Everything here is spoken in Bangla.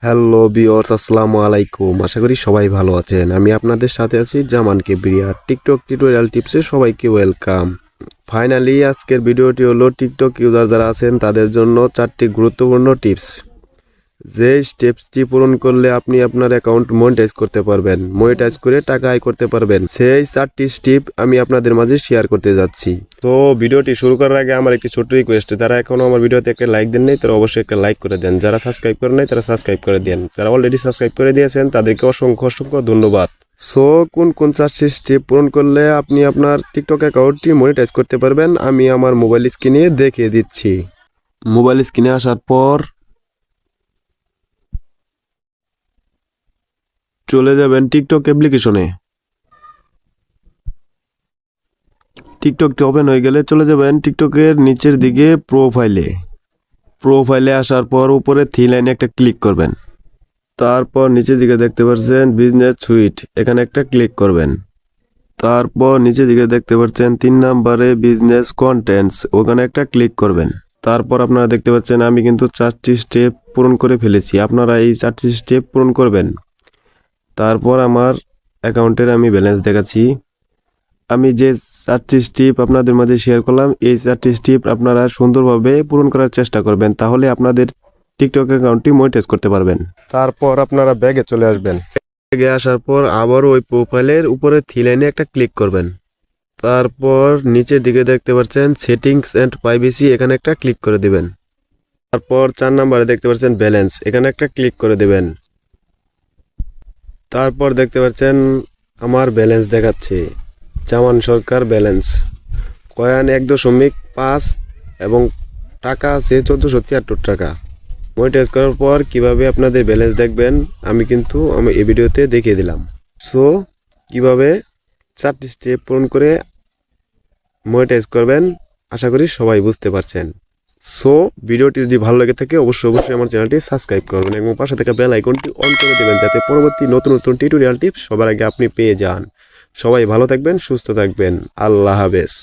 হ্যালো ভিউয়ার্স, আসসালামু আলাইকুম। আশা করি সবাই ভালো আছেন। আমি আপনাদের সাথে আছি জামানকে বিরিয়ার টিকটক টিউটোরিয়াল টিপসে সবাইকে ওয়েলকাম। ফাইনালি আজকের ভিডিওটি হলো টিকটক ইউজার যারা আছেন তাদের জন্য 4টি গুরুত্বপূর্ণ টিপস। যে স্টেপসটি পূরণ করলে আপনি আপনার অ্যাকাউন্ট মনিটাইজ করতে পারবেন, মনিটাইজ করে টাকা আয় করতে পারবেন। সেই 4টি স্টেপ আমি আপনাদের মাঝে শেয়ার করতে যাচ্ছি। তো ভিডিওটি শুরু করার আগে আমার একটি ছোট্ট রিকোয়েস্ট, যারা এখনও আমার ভিডিওতে একটা লাইক দেন নাই তারা অবশ্যই একটা লাইক করে দেন। যারা সাবস্ক্রাইব করেন নাই তারা সাবস্ক্রাইব করে দেন। যারা অলরেডি সাবস্ক্রাইব করে দিয়েছেন তাদেরকে অসংখ্য ধন্যবাদ। সো কোন 4টি স্টেপ পূরণ করলে আপনি আপনার টিকটক অ্যাকাউন্টটি মনিটাইজ করতে পারবেন আমি আমার মোবাইল স্ক্রিনে দেখিয়ে দিচ্ছি। মোবাইল স্ক্রিনে আসার পর চলে যাবেন টিকটক অ্যাপ্লিকেশনে। টিকটকটি ওপেন হয়ে গেলে চলে যাবেন টিকটকের নিচের দিকে প্রোফাইলে আসার পর উপরে থ্রি লাইনে একটা ক্লিক করবেন। তারপর নিচের দিকে দেখতে পাচ্ছেন বিজনেস সুইট, এখানে একটা ক্লিক করবেন। তারপর নিচের দিকে দেখতে পাচ্ছেন 3 নম্বরে বিজনেস কন্টেন্টস, ওখানে একটা ক্লিক করবেন। তারপর আপনারা দেখতে পাচ্ছেন আমি কিন্তু 4টি স্টেপ পূরণ করে ফেলেছি, আপনারা এই 4টি স্টেপ পূরণ করবেন। তারপর আমার অ্যাকাউন্টের আমি ব্যালেন্স দেখাচ্ছি। আমি যে 4টি স্টেপ আপনাদের মাঝে শেয়ার করলাম, এই 4টি স্টেপ আপনারা সুন্দরভাবে পূরণ করার চেষ্টা করবেন, তাহলে আপনাদের টিকটক অ্যাকাউন্টটি মনিটাইজ করতে পারবেন। তারপর আপনারা ব্যাগে চলে আসবেন। ব্যাগে আসার পর আবার ওই প্রোফাইলের উপরে থ্রি লাইনে একটা ক্লিক করবেন। তারপর নিচের দিকে দেখতে পাচ্ছেন সেটিংস অ্যান্ড প্রাইভেসি, এখানে একটা ক্লিক করে দিবেন। তারপর 4 নম্বরে দেখতে পাচ্ছেন ব্যালেন্স, এখানে একটা ক্লিক করে দিবেন। তারপর দেখতে পাচ্ছেন আমার ব্যালেন্স দেখাচ্ছে জামান সরকার ব্যালেন্স, কয়েন 1.5 এবং টাকা আছে 1473 টাকা। মনিটাইজ করার পর কিভাবে আপনাদের ব্যালেন্স দেখবেন আমি এই ভিডিওতে দেখিয়ে দিলাম। সো কিভাবে 4টি স্টেপ পূরণ করে মনিটাইজ করবেন আশা করি সবাই বুঝতে পারছেন। সো ভিডিওটি যদি ভালো লাগে থাকে অবশ্যই আমার চ্যানেলটি সাবস্ক্রাইব করবেন এবং পাশে থাকা বেল আইকনটি অন করে দেবেন, যাতে পরবর্তী নতুন টিউটোরিয়াল টিপস সবার আগে আপনি পেয়ে যান। সবাই ভালো থাকবেন, সুস্থ থাকবেন। আল্লাহ হাফেজ।